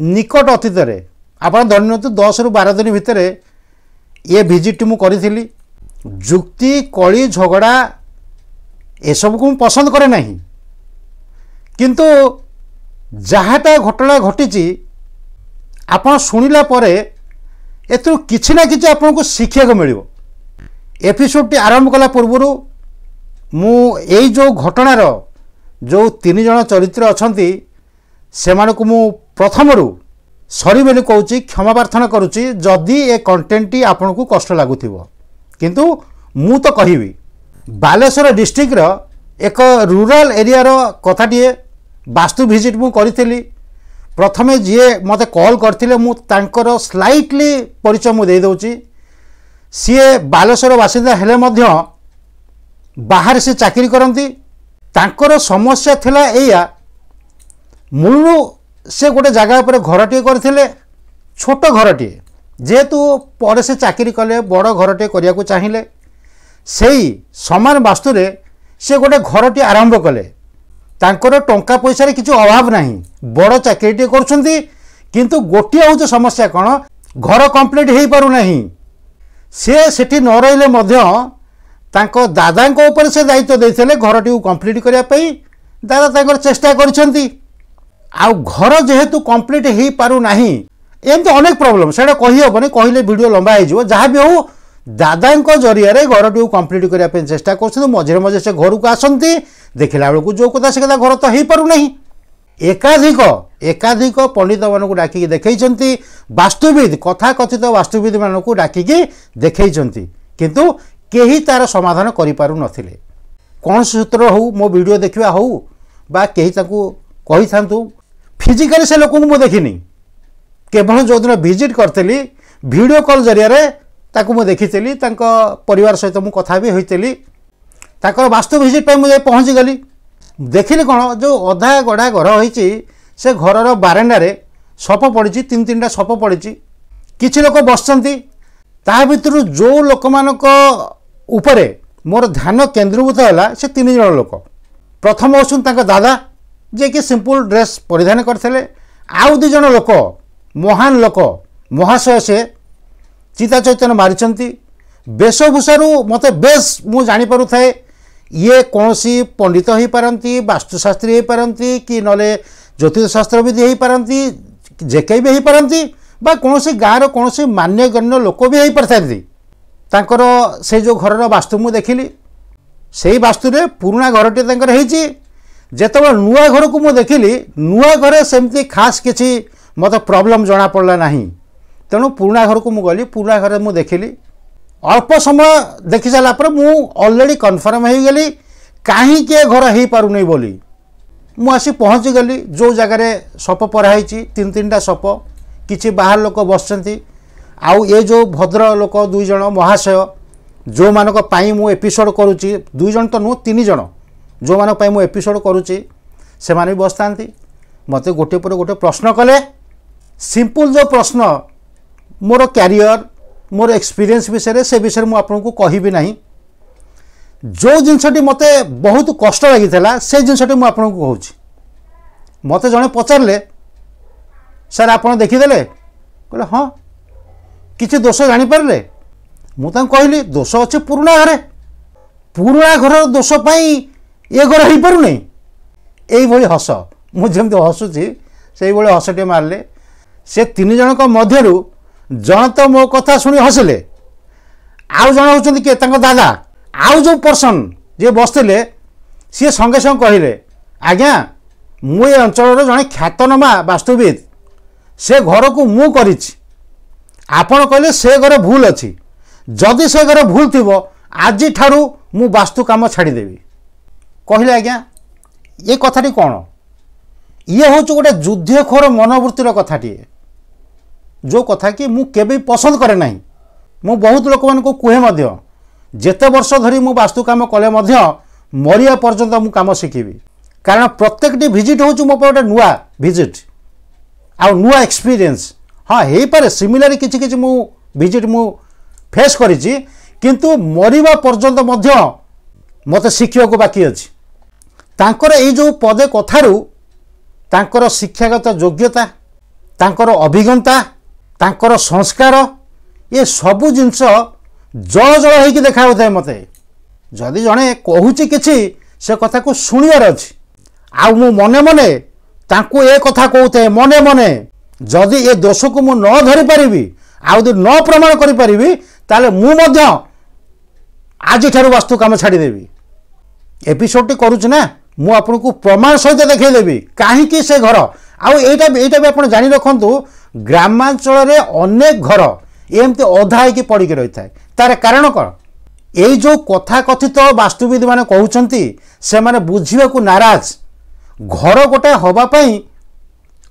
निकट अतीत आप धरनी 10 ରୁ 12 दिन भितर ये भिजिट मु करी जुक्ति कली झगड़ा एसब को पसंद करे नहीं किंतु जहाँटा घटना घटी आप शुणिला परे एथु किछि ना किछि आपन को शिक्षा को मिलिबो। एपिसोड टी आरंभ कला पूर्व मु एई जो घटनार जो 3 जन चरित्र अछंती सेमानकु मु प्रथमरु सॉरी बोली कहूँ क्षमा प्रार्थना करुच्ची जदि ए कंटेंट टी आपन को कष्ट लगुथिबो किंतु मु तो कहिबी बालेश्वर डिस्ट्रिक्ट रो एक रूरल एरिया रो कथाटीए वास्तु विजिट मु करी प्रथमे जी मते कॉल करथिले मु तांकर स्लाइटली परिचय मु दे दउची सी बालेश्वर बासिंदा हेले मध्य बाहर से चाकरी करती तांकर समस्या थिला एया मूलु से गोटे जगह पर घरटे करथिले छोट घरटे जेहेतु पर से चाकरी कले बड़ घरटे करिया को चाहिए सेही समान वास्तुरे से गोटे घरटे आरंभ कले तांकर टंका पैसा किसी अभाव नहीं बड़ चाकरीटे करुछंती किंतु गोटे हूँ समस्या कौन घर कंप्लीट हो पारु नहीं से सेठी न रहिले मध्य तांको दादा ऊपर से दायित्व देते घरटी कंप्लीट करने दादा तांकर चेष्टा करछंती आ घर जेहेतु कंप्लीट हो पारु नहीं एमती अनेक प्रॉब्लम से कही हेनी कहले वीडियो लंबा हो जहाँ भी हो दादा जरिया घरटी कंप्लीट करने चेष्टा कर मझे मझे से घर को आसती देखला बेलू जो कथा से कथा घर तो हो पारु नहीं एकाधिक एकाधिक पंडित मानक डाकिकी देखई वास्तुविद कथा कथित वास्तुविद मानक डाकिकी देखई किंतु केही तार समाधान करि पारु नथिले कौन सूत्र हो मो वीडियो देखा हो बा केही ताकू कही थांतु फिजिकली से लोक मु देखिनी केवल जो दिन विजिट करतली वीडियो कॉल जरिया ताकू मु देखितली तांको परिवार सहित मु कथा भी होइतली ताकर वास्तु विजिट पे मुझे पहुँची गली देखिली कौन जो अधा गढ़ा घर होइची से घरर बारेंडारे सप पड़ी 3-3टा सप पड़ी किछि लोक बसचंती ता भितर जो लोक मानक उपरे मोर ध्यान केन्द्रीभूत है से 3 जन लोक प्रथम हूँ तांको दादा जे कि सिंपल ड्रेस परिधान करथिले आउ 2 जन लोक महान लोक महाशय से चिता चैतन्य मारिचंती वेशभूषारू मते बेस मु जानी पारु थाए ये कौन सी पंडित हो पारती वास्तुशास्त्री हो पारती कि नले ज्योतिष शास्त्रविद हो पारती जेके भी हो पारती बा कौन सी गाँव कौन सी मान्यगण्य लोक भी हो पारती तांकर से जो घर वास्तु मु देखिली से वास्तुरे पुराना घरटे तांकर होइची जेतबे नुआ घर को मु देखिली नुआ घरे सेमती खास किछि मते प्रॉब्लम जाना पड़ला नहीं तेणु पुराना घर को मु गली पुराना घर मु देखिली अल्प समय देखि सारा पर मु ऑलरेडी कन्फर्म हो गली कहीं के घर हो पारु नहीं बोली मु आसी पहुँची गली जो जगार सप पराई 3-3टा सप किछि बाहर लोक बसचंती आउ ये जो भद्र लोक 2 जन महाशय जो मानक पाई मु एपिसोड करुच्ची 2 जन तो नुह 3 जन जो मानक पाई मु एपिसोड करुच्ची से माने भी बसतांती मते गोटे पर गोटे प्रश्न कले सिंपल जो प्रश्न मोर कैरियर मोर एक्सपीरियंस विषय से विषय मु आपको कहबी नहीं जो जिनसटी मते बहुत कष्ट लगी से जिनसटी मु आपको कहूँ मते जने पचारे सर आप देखीदे कहले हाँ किसी दोष जानीपारे मुझे कहली दोष अच्छे पुराना घर दोष पाई ये घर हो पार नहीं यही हस मुझे हसुची से हसटे मारे से 3 जनक मध्यरु जन तो मो कथा शुणी हसिले आउ जन होचंती के तांको दादा आउ जो पर्सन जे बसते सी संगे संगे कहले आज्ञा मु ए अंचल जड़े ख्यातनामा वास्तुविद से घर को मु करिछि आपण कहले से घर भूल अच्छी जदि से घर भूल थी आज ठारू मु वास्तु काम छाड़देवी कहले आज्ञा ये कथाटी कौन ये हूँ गोटे युद्धखोर मनोवृत्तिर कथाटीए जो कथा कि मु केबे पसंद करे नहीं मु बहुत लोक मान को कहे मध्य जेते वर्ष धरी मु वास्तु काम कले मध्य मरिया पर्यंत मु काम शिखिबी कारण प्रत्येकटी भिजिट हूँ मो गोटे नुआ भिजिट आ नुआ एक्सपीरियंस हाँ हो पारे सिमिलर किछि किछि मु भिजिट मु फेस करिछि किंतु मरिबा पर्यंत मध्य मते शिखिया को बाकी अछि तांकर ए जो पदे कथारू तांकर शिक्षागत योग्यता तांकर अभिज्ञता तांकर संस्कार ये सबू जिनस जल जल होगी देखा होता मत जदि जड़े कहूँ कि से कथा को शुणियार अच्छी आ मने मने तांको ए कथा कहते मने मने जदि ए दोष को मु न धरी पारि आदि न प्रमाण करि पारिबी ताले मु मध्य आज ठारू वास्तु काम छाड़देवी एपिसोड टी करूँ ना मु आपन को प्रमाण सहित देखईदेवी कहीं से घर आईटा भी आप जानी रखु ग्रामांचल रे अनेक घर एमती अधा होगी पड़ी रही है तार कारण कौन ये जो कथा कथित वास्तुविद मैंने कहते से माने बुझा को नाराज घर गोटे हवापाई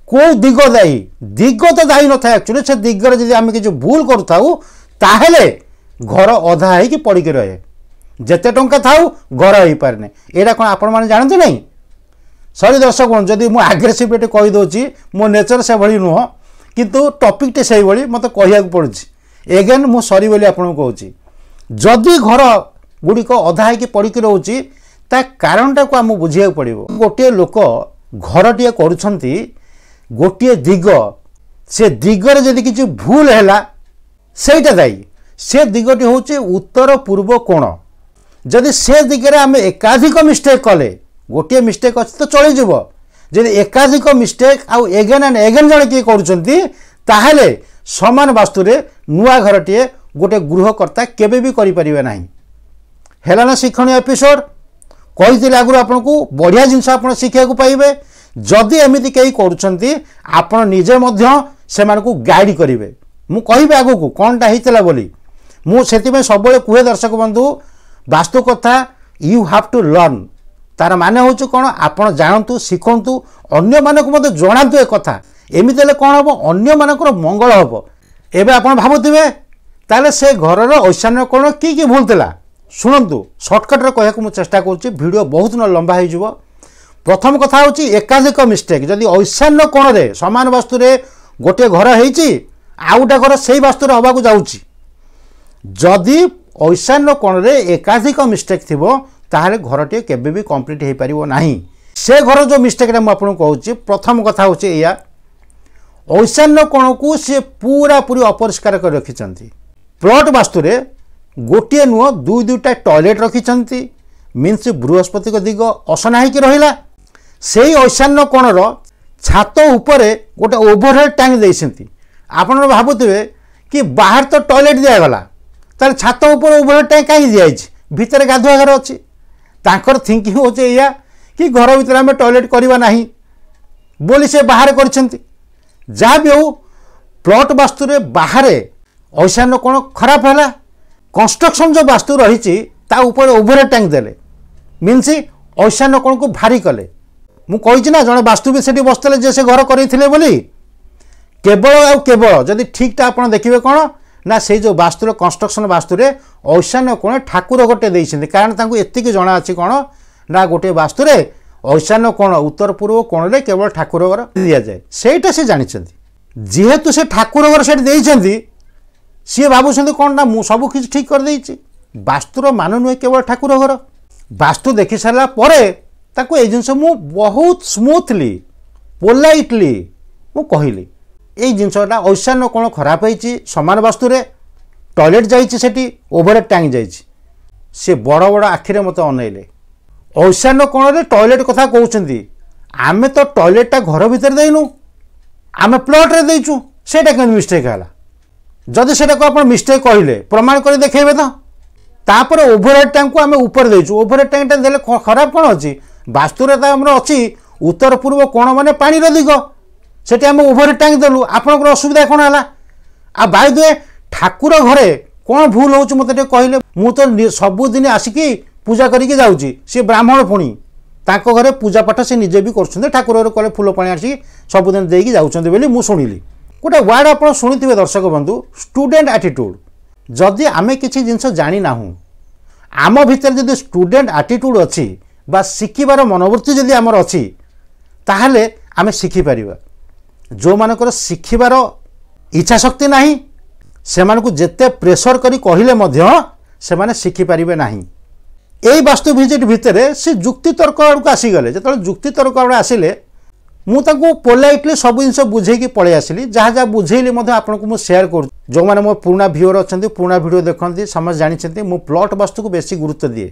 को दिग दायी दिग तो दायी न था एक्चुअली से दिग्गर जब आम कि भूल करूँ ताहले घर अधा होगी पड़ी रहे जिते टंका थाऊ घर हो पारे यहाँ कौन आपण मैंने जानते नहीं सॉरी दर्शक बंधु जदि मुझे आग्रेसिविटी कहीदे मो नेचर से भाई नुह किंतु टॉपिक से भाई मत कह पड़ी एगेन मु सॉरी बोली आपको कहूँ जदि घर गुड़िक अधा होगी पड़ी रोचे ता कारणटा को आम बुझा पड़ो गोटे लोक घर टे कर गोटे दिग से दिगरे जदि किसी भूल है सेटा दायी से दिगटी हूँ उत्तर पूर्व कोण जदि से दिगरे आम एकाधिक मिस्टेक कले गोटे मिस्टेक अच्छे तो चलीज जदि एकाधिक मिस्टेक आउ एगेन एंड एगेन जड़े किए कर समान वास्तुरे नुआ घर टे गोटे गृहकर्ता केबे भी करें ना है ना शिक्षण एपिसोड कही आगुरी आपन को बढ़िया जिनस आप शिखा पाइबे जदि एमती कई करजे से गाइड करेंगे मु कहि आगु को कौनटा होता बोली मुझे सब कहे दर्शक बंधु वास्तु कथा यू हैव टू लर्न तार माने हूँ कौन आप जानतु शिखु अन्य मानक मत जनातु एक कथा एमती हेल्ले कौन हम अन्य मानकर मंगल हम एवं आप भावुवे ताले से घर ऐशान्य कोण कि भूल था शुणु सर्टकट्रे कहूँ मुझे चेष्टा करूँ बहुत न लंबा हो प्रथम कथा हूँ एकाधिक मिस्टेक जदि ऐशान्य कोण रे समान वास्तुरे गोटे घर हो गोटे घर से वास्तुरे हवाक जाऊँगी जदि ऐशान्य कोण रे एकाधिक मिस्टेक थी ताहले घर टे केबे भी कंप्लीट हो पारिबो नाही से घर जो मिस्टेक रे मु आपन कहूँ प्रथम कथा हूँ या ऐशान्य कोण को सी पूरा पूरी अपरिष्कार कर रखिंट प्लॉट वास्तुरे गोटे नुह दुई दुईटा टॉयलेट रखिंट मीन्स बृहस्पति को दिग असना होकर रहा से ऐशान्य कोणर छात उपरे गोटे ओभरहेड टैंक देते आप भावुवे कि बाहर तो टॉयलेट दिगला तार छात उपर ओभरहेड टैंक कहीं दिखाई भितर गाधुआ घर अच्छी तांकर थिंकिंग हो कि घर भीतर आम टॉयलेट करवा ना बोली से बाहर कर जहाँ भी हो प्लॉट वास्तुरे बाहर ऐशान्य कोण खराब है कंस्ट्रक्शन जो वास्तु रही ऊपर ओभरहेड टैंक देले मीन्स ऐशान्य कोण को भारी कले मु कही ना जड़े वास्तु भी से बसते जे से घर करते बोली केवल केवल जदि ठीकटा आप देखिए कौन ना से जो वास्तुर कंस्ट्रक्शन वास्तुरे ऐशान्य कोण ठाकुर गोटे देते कारण एतिक जना अच्छी कौन ना गोटे वास्तुरे ऐशान्य कोण उत्तर पूर्व कोण रे केवल ठाकुर घर दि जाए सेटा से जानते जेहेतु से ठाकुर घर से सी भावुं कौन ना मु सब किसी ठीक कर देछि वास्तुर मान नुहे केवल ठाकुर घर वास्तु देखि सारा पर जिनस मु बहुत स्मूथली पोलाइटली मु कहली ये जिनसटा ऐशान्य कोण खराब होती समान वास्तुरे टॉयलेट जाइए ओभरहेड टैंक जाइए बड़ बड़ आखिरे मत अनैले ऐशान्य कोण रे टॉयलेट कथा कहते आमे तो टॉयलेटा घर भीतर देनु आमे प्लॉट रे देचु सेटा केन मिस्टेक है जदि से आप मिस्टेक कहले प्रमाण कर देखेबे तो तापर ओभरहेड टैंक को आम ऊपर देचु ओभरहेड टैंक देले खराब कौन अच्छी वास्तुरे अच्छी उत्तर पूर्व कोण माने पानी दिग से आम ओभरहेड टैंक देलु आपंकर असुविधा कौन है आ बाय द वे ठाकुर घरे कौन भूल हो मत कहले मु तो सबुदिन आसिकी पूजा करके जाऊँगी सी ब्राह्मण पुणी तांको घरे पूजा पाठ से निजे भी कर ठाकुर घर कले फूल पानी आसिक सबुदिन देकी जाऊँच बोली मुझे शुणिली गोटे वार्ड आप शुणुवे दर्शक बंधु स्टूडेंट एटीट्यूड जदि आमे किसी जिनस जानी ना आम भितर जदि स्टूडेंट एटीट्यूड अच्छी बा शिखिबार मनोवृत्ति जदि आमर अच्छी ताहले आमे शिखिपर जो मानकर शिखिबार इच्छा शक्ति नाही सेमान को जेते प्रेशर करी कहले मध्य से माने शिखिपर नाही यही वास्तु विजिट भितर से जुक्ति तर्क आड़ को आसीगले जो जुक्ति तर्क आड़ आसिले मुझे पोलाइटली सब जिन बुझे पलि आसली जहाँ जहाँ बुझेली आपको मुझे सेयार कर जो मैंने मो पुराना व्यूअर अच्छा पुराना वीडियो देखते समस्त जानते मुझे प्लॉट वास्तु को बेसी गुरुत्व दिए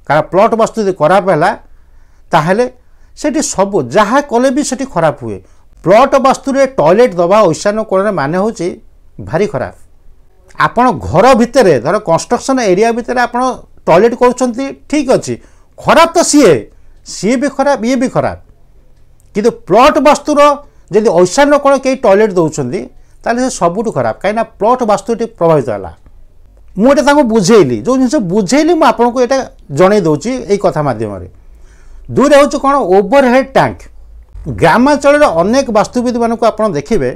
कारण प्लॉट वास्तु यदि खराब है ताहले सेठी सब जहाँ कले भी सेठी खराब हुए प्लॉट वास्तु रे टॉयलेट दबा ईशान कोण माने हूँ भारी खराब आपण घर भितर धर कंस्ट्रक्शन एरिया भितर आप टॉयलेट कर ठीक अच्छे खराब तो सी भी खराब ये भी खराब किंतु प्लॉट वास्तुर जदि ईशान कोण कई टॉयलेट दौरान ताले सबुठ खराब कहीं प्लॉट वास्तु प्रभावित है मुझे बुझेली जो जिन बुझेली मुझे यहाँ जन दूसरी यही कथा मध्यम दुई हूँ कौन ओवरहेड टैंक ग्रामांचल अनेक वास्तुविद मानक आप देखिए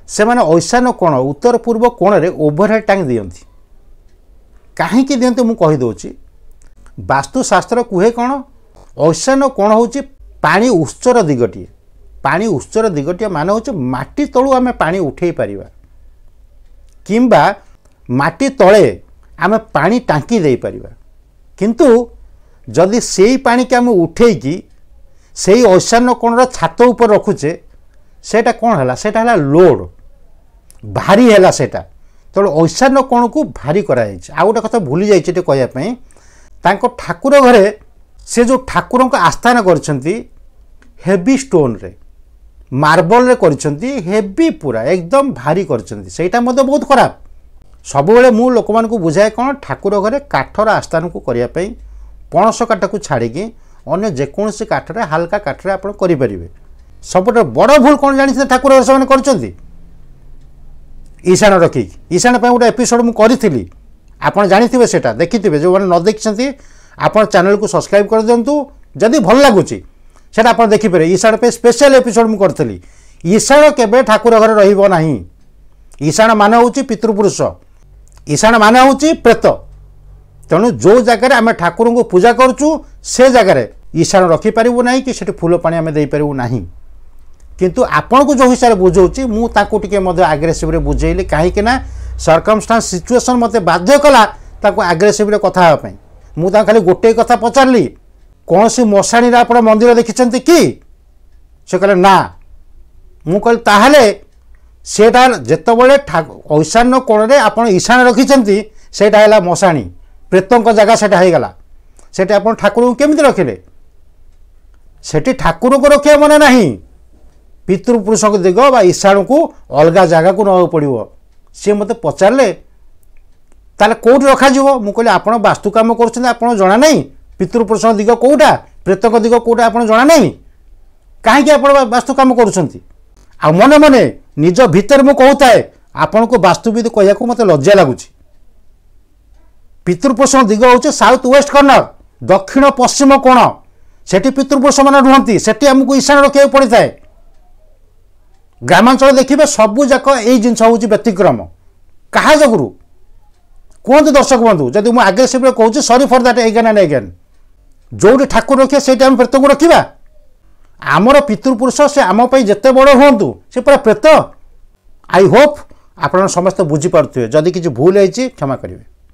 से माने ईशान कोण उत्तर पूर्व कोण में ओवरहेड टैंक दियंती कहीं दियंती मुझे कहीदे वास्तुशास्त्र कहे कौन ईशान कोण हूँ पानी उत्सर दिगटीए पानी उत्सर दिगटीए मान हूँ माटी तलू आम पानी उठे पारिबा किंबा माटी तले आम पानी टांकी दे पारिबा किंतु जदि से पानी के आम उठेकी से ईशान कोण छात उपर रखुचे सेटा कौन है सेटा है लोड भारी है सेटा तेणु ईशान कोण को भारी कराई आ गोटे कथा भूली जाइए कहवाई ठाकुर घरे से जो ठाकुर आस्थान करछंती हेवी स्टोन रे मार्बल रे करछंती हेवी पूरा एकदम भारी करछंती सेटा मते बहुत खराब सब बेले मु लोक मान को बुझाए कौन ठाकुर घरे काठर आस्थान को करिया पई पणस काठ को छाड़िकी अन्य जेकोसी काठरे हाल्का काठरे आप करें सबुठ बड़ भूल कौन जानी ठाकुर घर से ईशान रखी ईशान गोटे एपिसोड मुझे आप जानी से देखिथे जो मैंने न देखी आप चैनल को सब्सक्राइब कर दिंतु जदि भल लगुच आप देखिपारे ईशान पे स्पेशल एपिसोड मुझे ईशान केबे ठाकुर घर रहिबो नाही ईशान मान हूँ पितृपुरुष ईशान मान हूँ प्रेत तेणु जो जगार आम ठाकुर को पूजा करुचु से जगार ईशान रखिपारू ना कि फूल पानी आम देपारू ना किंतु आपण को जो हिसाब से बुझाऊँगी मुझे आग्रेसिव बुझेली कहीं सर्कमस्टांस सिचुएसन मत बाध्य कला आग्रेसिव कथा मुझे खाली गोटे कथा पचारि कौन सी मशाणी आप मंदिर देखी कि से कहले ना मु कहली ताहले सेटा जितेबाला ईशान कोण में आप ईशान रखिंट सेटा है मशाणी प्रेतों जगह सेटा हो गला सेठी आप ठाकुर को केमिति रखिले सेठी ठाकुर को रखिया मन ना पितृपुरुष दिग बा ईशान को अलग जगह को ना पड़ो सी मत पचारे ताले कौट रखा मुझे कहली आप वास्तु कम कर जना नहीं पितृपुरुष दिग कौटा प्रेतों दिग कौटा आप जना नहीं कहीं आप वास्तु कम कर मने मने निज भितर मु कहूए आपण को वास्तुविद कहूँ मत लज्जा लगुच पितृपुरुष दिग हूँ साउथ वेस्ट कर्णर दक्षिण पश्चिम कोण सेठी पितृपुरुष मान रुहति सेठी आमको ईशान रखा पड़ता है ग्रामांचल देखिए सबू जाक यही जिन हूँ व्यतिक्रम क्या जगू कहतु दर्शक बंधु जब मुझे आग्रेसिव कहूँ sorry for that again and again जो ठाकुर रखिए से आम प्रेत को रखा आमर पितृपुरुष से आम जिते बड़ हूँ से पूरा प्रेत आई होप आप समस्त बुझीपारे जदि किसी भूल है क्षमा करेंगे।